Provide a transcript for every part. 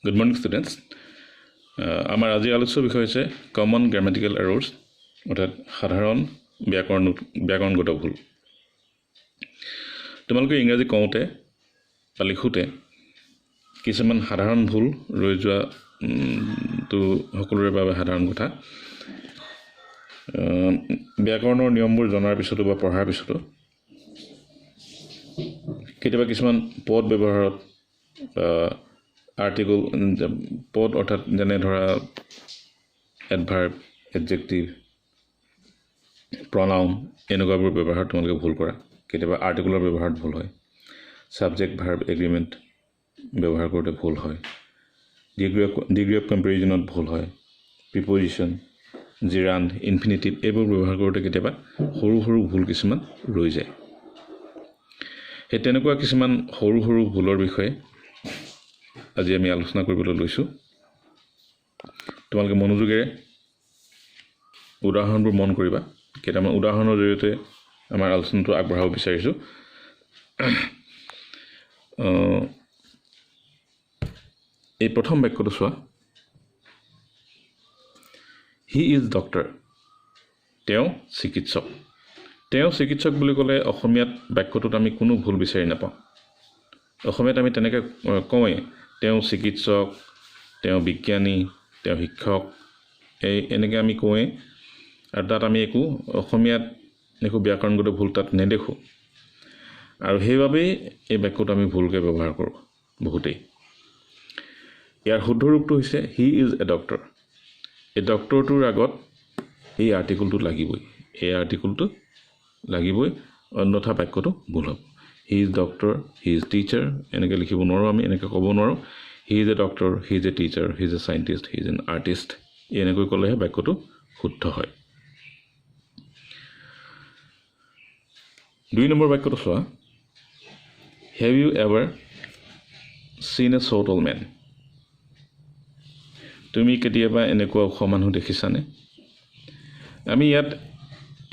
Good morning, students. আমাৰ আজি আলোচ্য বিষয় হৈছে কমন গ্ৰামাটিকেল এৰৰ্ছ অৰ্থাৎ সাধাৰণ ব্যাকৰণগত ভুল। তোমালোকে ইংৰাজী কওঁতে বা লিখোঁতে কিছুমান সাধাৰণ ভুল ৰৈ যোৱা তো সকলোৰে বাবে সাধাৰণ কথা। ব্যাকৰণৰ নিয়মবোৰ জনাৰ পিছতো বা পঢ়াৰ পিছতো কেতিয়াবা কিছুমান পদ ব্যৱহাৰত আৰ্টিকল পদ অৰ্থাৎ যেনে ধৰা এডভাৰ্ব, এডজেক্টিভ, প্ৰনাউন এনেকুৱাবোৰ ব্যৱহাৰত তোমালোকে ভুল কৰা। কেতিয়াবা আৰ্টিকলৰ ব্যৱহাৰত ভুল হয়, ছাবজেক্ট ভাৰ্ব এগ্ৰিমেণ্ট ব্যৱহাৰ কৰোঁতে ভুল হয়, ডিগ্ৰী অফ কম্পেৰিজনত ভুল হয়, প্ৰিপজিশ্যন, জিৰাণ্ড, ইনফিনিটিভ এইবোৰ ব্যৱহাৰ কৰোঁতে কেতিয়াবা সৰু সৰু ভুল কিছুমান ৰৈ যায়। সেই তেনেকুৱা কিছুমান সৰু সৰু ভুলৰ বিষয়ে আজি আমি আলোচনা কৰিবলৈ লৈছোঁ। তোমালোকে মনোযোগেৰে উদাহৰণবোৰ মন কৰিবা। কেইটামান উদাহৰণৰ জৰিয়তে আমাৰ আলোচনাটো আগবঢ়াব বিচাৰিছোঁ। এই প্ৰথম বাক্যটো চোৱা, হি ইজ ডক্টৰ, তেওঁ চিকিৎসক। তেওঁ চিকিৎসক বুলি ক'লে অসমীয়াত বাক্যটোত আমি কোনো ভুল বিচাৰি নাপাওঁ। অসমীয়াত আমি তেনেকৈ কওঁৱেই, তেওঁ চিকিৎসক, তেওঁ বিজ্ঞানী, তেওঁ শিক্ষক, এনেকৈ আমি কওঁৱেই। আৰু তাত আমি অসমীয়াত একো ব্যাকৰণগত ভুল তাত নেদেখোঁ। আৰু সেইবাবেই এই বাক্যটো আমি ভুলকৈ ব্যৱহাৰ কৰোঁ বহুতেই। ইয়াৰ শুদ্ধ ৰূপটো হৈছে হি ইজ এ ডক্টৰ। এই ডক্টৰটোৰ আগত এই আৰ্টিকলটো লাগিবই, অন্যথা বাক্যটো ভুল হ'ব। He is doctor, he is teacher এনেকৈ লিখিব নোৱাৰোঁ আমি, এনেকৈ ক'ব নোৱাৰোঁ। He is a doctor, he is a teacher, he is a scientist, he is an artist এনেকৈ ক'লেহে বাক্যটো শুদ্ধ হয়। 2 নম্বৰ বাক্যটো চোৱা, হেভ ইউ এভাৰ চিন এ শ্বৰ্ট অল্ড মেন। তুমি কেতিয়াবা এনেকুৱা ওখ মানুহ দেখিছানে? আমি ইয়াত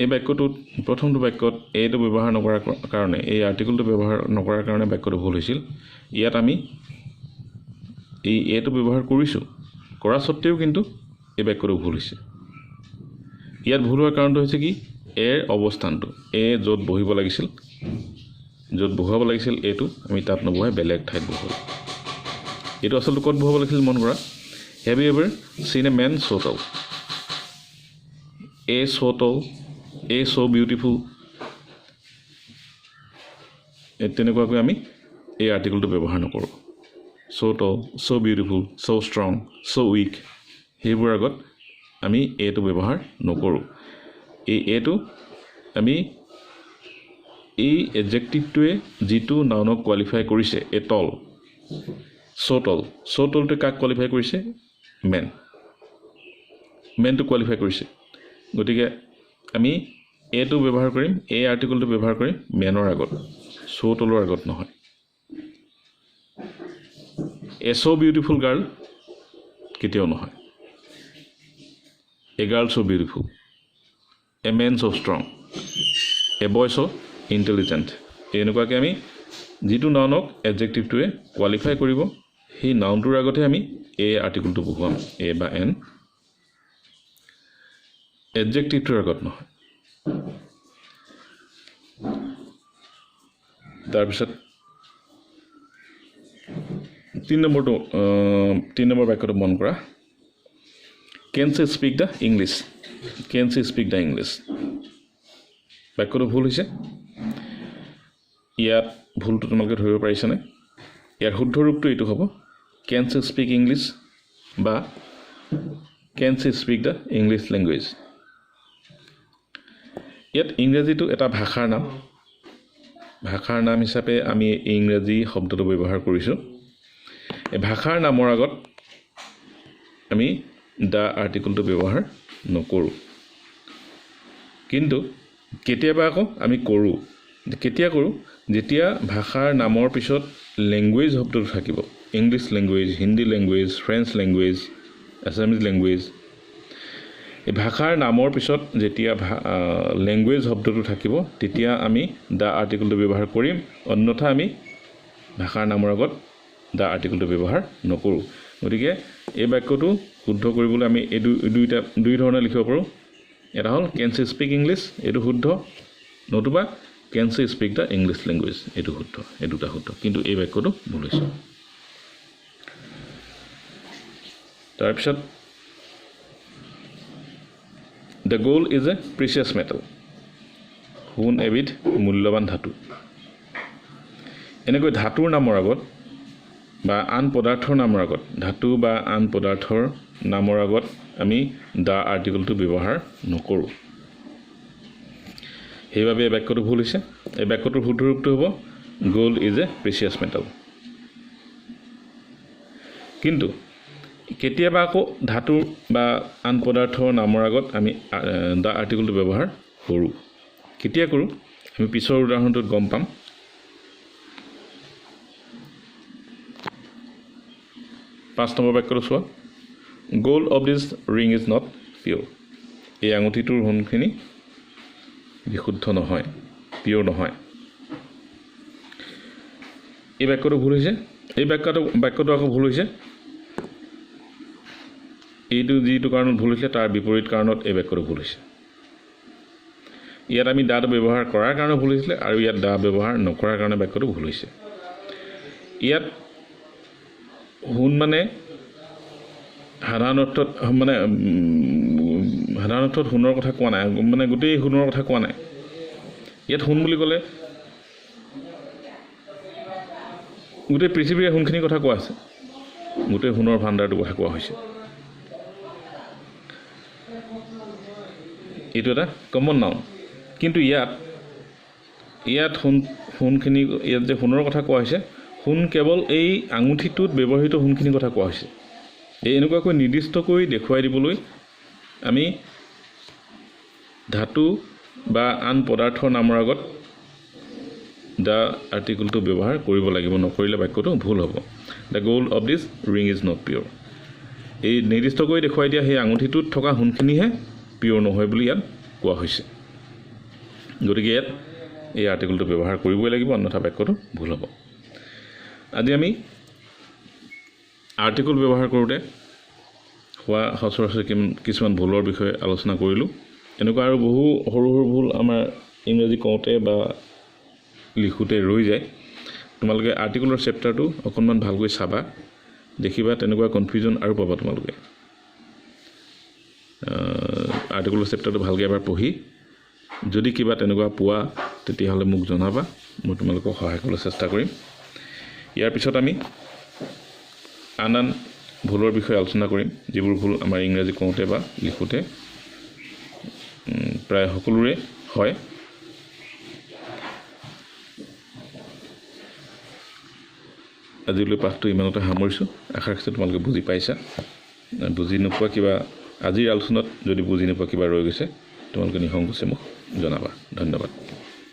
এই বাক্যটোত প্ৰথমটো বাক্যত এইটো ব্যৱহাৰ নকৰাৰ কাৰণে, এই আৰ্টিকলটো ব্যৱহাৰ নকৰাৰ কাৰণে বাক্যটো ভুল হৈছিল। ইয়াত আমি এইটো ব্যৱহাৰ কৰিছোঁ, কৰা স্বত্তেও কিন্তু এই বাক্যটো ভুল হৈছে। ইয়াত ভুল হোৱাৰ কাৰণটো হৈছে কি, এৰ অৱস্থানটো, য'ত বহিব লাগিছিল, য'ত বহুৱাব লাগিছিল এইটো আমি তাত নবহাই বেলেগ ঠাইত বহুৱালোঁ। এইটো আচলতে ক'ত বহুৱাব লাগিছিল মন কৰা, হেভ ইউ এভাৰ চিন এ মেন ছ' টল, ছ' টল, ছ' বিউটিফুল, তেনেকুৱাকৈ আমি এই আৰ্টিকলটো ব্যৱহাৰ নকৰোঁ। ছ' টল, ছ' বিউটিফুল, ছ' ষ্ট্ৰং, ছ' উইক সেইবোৰ আগত আমি এইটো ব্যৱহাৰ নকৰোঁ। এইটো আমি এই এডজেক্টিভটোৱে যিটো নাউনক কোৱালিফাই কৰিছে, এ টল, ছ' টলটোৱে কাক কোৱালিফাই কৰিছে, মেনটো কোৱালিফাই কৰিছে। গতিকে আমি এইটো ব্যৱহাৰ কৰিম, এই আৰ্টিকলটো ব্যৱহাৰ কৰিম মেনৰ আগত, ছ' টলৰ আগত নহয়। এ ছ' বিউটিফুল গাৰ্ল কেতিয়াও নহয়। এ গাৰ্ল ছ' বিউটিফুল, এ মেন ছ' ষ্ট্ৰং, এ বয় ছ' ইণ্টেলিজেণ্ট এনেকুৱাকৈ আমি যিটো নাউনক এডজেক্টিভটোৱে কোৱালিফাই কৰিব সেই নাউনটোৰ আগতহে আমি এই আৰ্টিকলটো বহুৱাম, এ বা এন, এডজেক্টিভটোৰ আগত নহয়। তাৰপিছত 3 নম্বৰ বাক্যটো মন কৰা, কেন চি স্পীক দ্য ইংলিছ, বাক্যটো ভুল হৈছে। ইয়াত ভুলটো তোমালোকে ধৰিব পাৰিছানে? ইয়াৰ শুদ্ধ ৰূপটো এইটো হ'ব, কেন চি স্পীক ইংলিছ বা can she speak the English language. ইয়াত ইংৰাজীটো এটা ভাষাৰ নাম হিচাপে আমি ইংৰাজী শব্দটো ব্যৱহাৰ কৰিছোঁ। এই ভাষাৰ নামৰ আগত আমি দ্য আৰ্টিকলটো ব্যৱহাৰ নকৰোঁ। কিন্তু কেতিয়াবা আকৌ আমি কৰোঁ। কেতিয়া কৰোঁ? যেতিয়া ভাষাৰ নামৰ পিছত লেংগুৱেজ শব্দটো থাকিব, English language, Hindi language, French language, Assamese language, এই ভাষাৰ নামৰ পিছত যেতিয়া লেংগুৱেজ শব্দটো থাকিব তেতিয়া আমি দ্য আৰ্টিকলটো ব্যৱহাৰ কৰিম, অন্যথা আমি ভাষাৰ নামৰ আগত দ্য আৰ্টিকলটো ব্যৱহাৰ নকৰোঁ। গতিকে এই বাক্যটো শুদ্ধ কৰিবলৈ আমি এই দুই ধৰণে লিখিব পাৰোঁ এটা হ'ল কেন চি স্পিক ইংলিছ এইটো শুদ্ধ নতুবা can she speak the English language এইটো শুদ্ধ এই দুটা শুদ্ধ কিন্তু এই বাক্যটো ভুল হৈছে তাৰপিছত the gold is a precious metal সোণ এবিধ মূল্যৱান ধাতু এনেকৈ ধাতুৰ নামৰ আগত বা আন পদাৰ্থৰ নামৰ আগত ধাতু বা আন পদাৰ্থৰ নামৰ আগত আমি দা আৰ্টিকলটো ব্যৱহাৰ নকৰোঁ সেইবাবে এই বাক্যটো ভুল হৈছে এই বাক্যটোৰ শুদ্ধ ৰূপটো হ'ব gold is a precious metal কিন্তু কেতিয়াবা আকৌ ধাতুৰ বা আন পদাৰ্থৰ নামৰ আগত আমি দা আৰ্টিকলটো ব্যৱহাৰ কৰোঁ কেতিয়া কৰোঁ আমি পিছৰ উদাহৰণটোত গম পাম 5 নম্বৰ বাক্যটো চোৱা gold of this ring is not pure এই আঙুঠিটোৰ সোণখিনি বিশুদ্ধ নহয় পিয়'ৰ নহয় এই বাক্যটো ভুল হৈছে এই বাক্যটো আকৌ ভুল হৈছে এইটো যিটো কাৰণত ভুল হৈছে তাৰ বিপৰীত কাৰণত এই বাক্যটো ভুল হৈছে ইয়াত আমি দাটো ব্যৱহাৰ কৰাৰ কাৰণে ভুল হৈছিলে আৰু ইয়াত দা ব্যৱহাৰ নকৰাৰ কাৰণে বাক্যটো ভুল হৈছে ইয়াত সোণ মানে সাধাৰণ অৰ্থত সোণৰ কথা কোৱা নাই মানে গোটেই সোণৰ কথা কোৱা নাই ইয়াত সোণ বুলি ক'লে গোটেই পৃথিৱীৰ সোণখিনিৰ কথা কোৱা আছে গোটেই সোণৰ ভাণ্ডাৰটোৰ কথা কোৱা হৈছে এইটো এটা কমন নাউন কিন্তু ইয়াত সোণখিনি ইয়াত যে সোণৰ কথা কোৱা হৈছে সোণ কেৱল এই আঙুঠিটোত ব্যৱহৃত সোণখিনিৰ কথা কোৱা হৈছে এই এনেকুৱাকৈ নিৰ্দিষ্টকৈ দেখুৱাই দিবলৈ আমি ধাতু বা আন পদাৰ্থৰ নামৰ আগত দা আৰ্টিকলটো ব্যৱহাৰ কৰিব লাগিব নকৰিলে বাক্যটো ভুল হ'ব the gold of this ring is not pure এই নিৰ্দিষ্টকৈ দেখুৱাই দিয়া সেই আঙুঠিটোত থকা সোণখিনিহে পিয়'ৰ নহয় বুলি ইয়াত কোৱা হৈছে গতিকে ইয়াত এই আৰ্টিকলটো ব্যৱহাৰ কৰিবই লাগিব অন্যথা বাক্যটো ভুল হ'ব আজি আমি আৰ্টিকল ব্যৱহাৰ কৰোঁতে হোৱা সচৰাচৰ কিছুমান ভুলৰ বিষয়ে আলোচনা কৰিলোঁ এনেকুৱা আৰু বহু সৰু সৰু ভুল আমাৰ ইংৰাজী কওঁতে বা লিখোঁতে ৰৈ যায় তোমালোকে আৰ্টিকলৰ চেপ্টাৰটো অকণমান ভালকৈ চাবা দেখিবা তেনেকুৱা কনফিউজন আৰু পাবা তোমালোকে আৰ্টিকলৰ চেপ্টাৰটো ভালকৈ এবাৰ পঢ়ি যদি কিবা তেনেকুৱা পোৱা তেতিয়াহ'লে মোক জনাবা মই তোমালোকক সহায় কৰিবলৈ চেষ্টা কৰিম ইয়াৰ পিছত আমি আন ভুলৰ বিষয়ে আলোচনা কৰিম যিবোৰ ভুল আমাৰ ইংৰাজী কওঁতে বা লিখোঁতে প্ৰায় সকলোৰে হয় আজিলৈ পাঠটো ইমানতে সামৰিছোঁ আশা ৰাখিছোঁ তোমালোকে বুজি পাইছা বুজি নোপোৱা কিবা আজিৰ আলোচনাত যদি বুজি নোপোৱা কিবা ৰৈ গৈছে তোমালোকে নিসংকোচে মোক জনাবা ধন্যবাদ